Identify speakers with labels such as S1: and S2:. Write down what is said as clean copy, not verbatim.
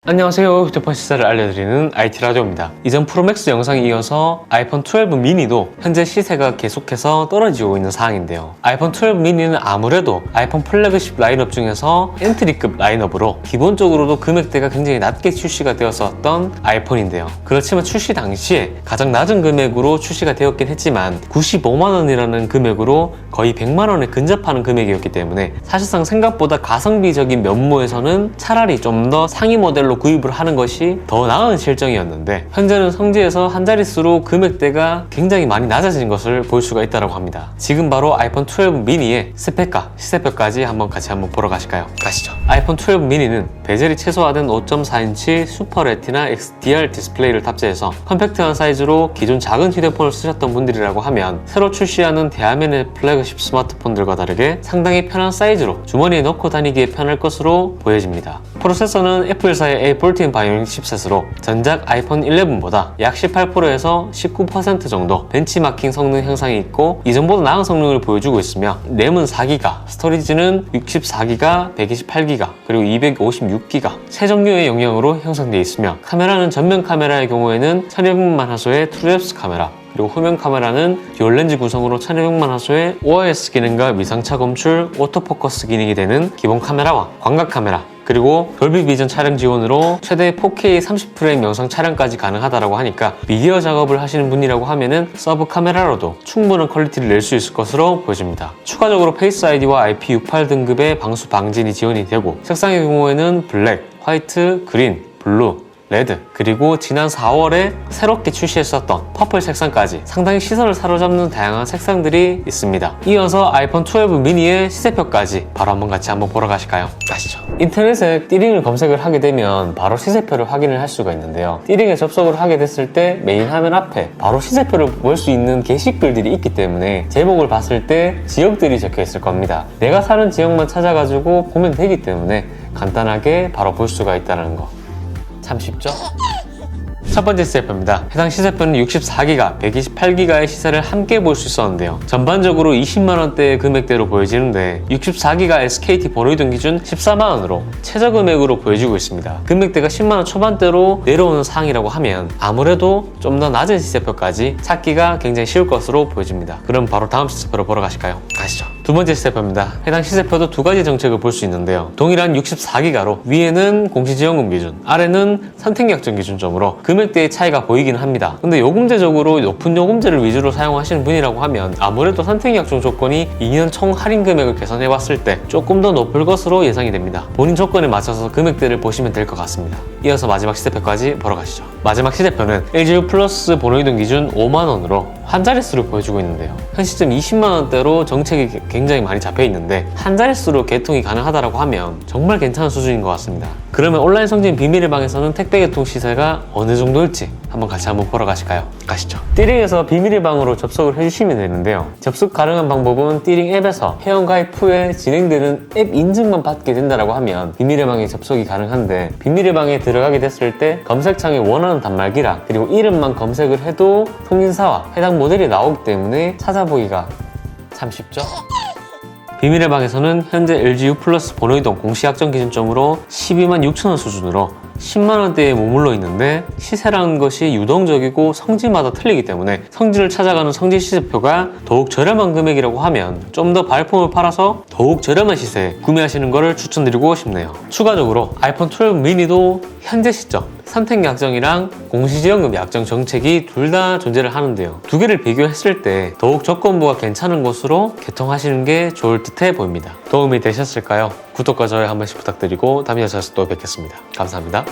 S1: 안녕하세요. 휴대폰 시세를 알려드리는 IT라디오입니다. 이전 프로맥스 영상에 이어서 아이폰 12 미니도 현재 시세가 계속해서 떨어지고 있는 상황인데요. 아이폰 12 미니는 아무래도 아이폰 플래그십 라인업 중에서 엔트리급 라인업으로 기본적으로도 금액대가 굉장히 낮게 출시가 되었었던 아이폰인데요. 그렇지만 출시 당시에 가장 낮은 금액으로 출시가 되었긴 했지만 95만원이라는 금액으로 거의 100만원에 근접하는 금액이었기 때문에 사실상 생각보다 가성비적인 면모에서는 차라리 좀 더 상위 모델로 구입을 하는 것이 더 나은 실정이었는데, 현재는 성지에서 한 자릿수로 금액대가 굉장히 많이 낮아진 것을 볼 수가 있다고 합니다. 지금 바로 아이폰 12 미니의 스펙과 시세표까지 같이 한번 보러 가실까요? 가시죠. 아이폰 12 미니는 베젤이 최소화된 5.4인치 슈퍼 레티나 XDR 디스플레이를 탑재해서 컴팩트한 사이즈로 기존 작은 휴대폰을 쓰셨던 분들이라고 하면 새로 출시하는 대화면의 플래그십 스마트폰들과 다르게 상당히 편한 사이즈로 주머니에 넣고 다니기에 편할 것으로 보여집니다. 프로세서는 애플사의 A14 바이오닉 칩셋으로 전작 아이폰 11보다 약 18%에서 19% 정도 벤치마킹 성능 향상이 있고 이전보다 나은 성능을 보여주고 있으며 램은 4기가, 스토리지는 64기가, 128기가, 그리고 256기가 세 종류의 용량으로 형성되어 있으며 카메라는 전면 카메라의 경우에는 1200만 화소의 트루뎁스 카메라, 그리고 후면 카메라는 듀얼 렌즈 구성으로 1200만 화소의 OIS 기능과 미상차 검출, 오토포커스 기능이 되는 기본 카메라와 광각 카메라, 그리고 돌비 비전 촬영 지원으로 최대 4K 30프레임 영상 촬영까지 가능하다고 하니까 미디어 작업을 하시는 분이라고 하면은 서브 카메라로도 충분한 퀄리티를 낼 수 있을 것으로 보여집니다. 추가적으로 페이스 아이디와 IP68 등급의 방수 방진이 지원이 되고 색상의 경우에는 블랙, 화이트, 그린, 블루, 레드, 그리고 지난 4월에 새롭게 출시했었던 퍼플 색상까지 상당히 시선을 사로잡는 다양한 색상들이 있습니다. 이어서 아이폰 12 미니의 시세표까지 바로 같이 한번 보러 가실까요? 가시죠. 인터넷에 띠링을 검색을 하게 되면 바로 시세표를 확인을 할 수가 있는데요. 띠링에 접속을 하게 됐을 때 메인 화면 앞에 바로 시세표를 볼 수 있는 게시글들이 있기 때문에 제목을 봤을 때 지역들이 적혀 있을 겁니다. 내가 사는 지역만 찾아가지고 보면 되기 때문에 간단하게 바로 볼 수가 있다는 거 참 쉽죠? 첫 번째 시세표입니다. 해당 시세표는 64기가, 128기가의 시세를 함께 볼 수 있었는데요. 전반적으로 20만원대의 금액대로 보여지는데 64기가 SKT 번호이동 기준 14만원으로 최저 금액으로 보여지고 있습니다. 금액대가 10만원 초반대로 내려오는 상황이라고 하면 아무래도 좀 더 낮은 시세표까지 찾기가 굉장히 쉬울 것으로 보여집니다. 그럼 바로 다음 시세표로 보러 가실까요? 가시죠. 두 번째 시세표입니다. 해당 시세표도 두 가지 정책을 볼 수 있는데요. 동일한 64기가로 위에는 공시지원금 기준, 아래는 선택약정 기준점으로 금액대의 차이가 보이긴 합니다. 근데 요금제적으로 높은 요금제를 위주로 사용하시는 분이라고 하면 아무래도 선택약정 조건이 2년 총 할인 금액을 계산해봤을 때 조금 더 높을 것으로 예상이 됩니다. 본인 조건에 맞춰서 금액대를 보시면 될 것 같습니다. 이어서 마지막 시세표까지 보러 가시죠. 마지막 시세표는 LGU 플러스 번호이동 기준 5만원으로 한 자릿수를 보여주고 있는데요. 현 시점 20만원대로 정책이 굉장히 많이 잡혀 있는데 한 자릿수로 개통이 가능하다고 하면 정말 괜찮은 수준인 것 같습니다. 그러면 온라인 성진 비밀의 방에서는 택배 개통 시세가 어느 정도일지 같이 한번 보러 가실까요? 가시죠. 띠링에서 비밀의 방으로 접속을 해주시면 되는데요. 접속 가능한 방법은 띠링 앱에서 회원 가입 후에 진행되는 앱 인증만 받게 된다고 하면 비밀의 방에 접속이 가능한데, 비밀의 방에 들어가게 됐을 때 검색창에 원하는 단말기랑 그리고 이름만 검색을 해도 통신사와 해당 모델이 나오기 때문에 찾아보기가 참 쉽죠? 비밀의 방에서는 현재 LGU 플러스 번호이동 공시약정 기준점으로 12만 6천원 수준으로 10만원대에 머물러 있는데, 시세라는 것이 유동적이고 성지마다 틀리기 때문에 성지를 찾아가는 성지 시세표가 더욱 저렴한 금액이라고 하면 좀 더 발품을 팔아서 더욱 저렴한 시세에 구매하시는 것을 추천드리고 싶네요. 추가적으로 아이폰 12 미니도 현재 시점 선택 약정이랑 공시지원금 약정 정책이 둘 다 존재를 하는데요. 두 개를 비교했을 때 더욱 조건부가 괜찮은 것으로 개통하시는 게 좋을 듯해 보입니다. 도움이 되셨을까요? 구독과 좋아요 한 번씩 부탁드리고 다음 영상에서 또 뵙겠습니다. 감사합니다.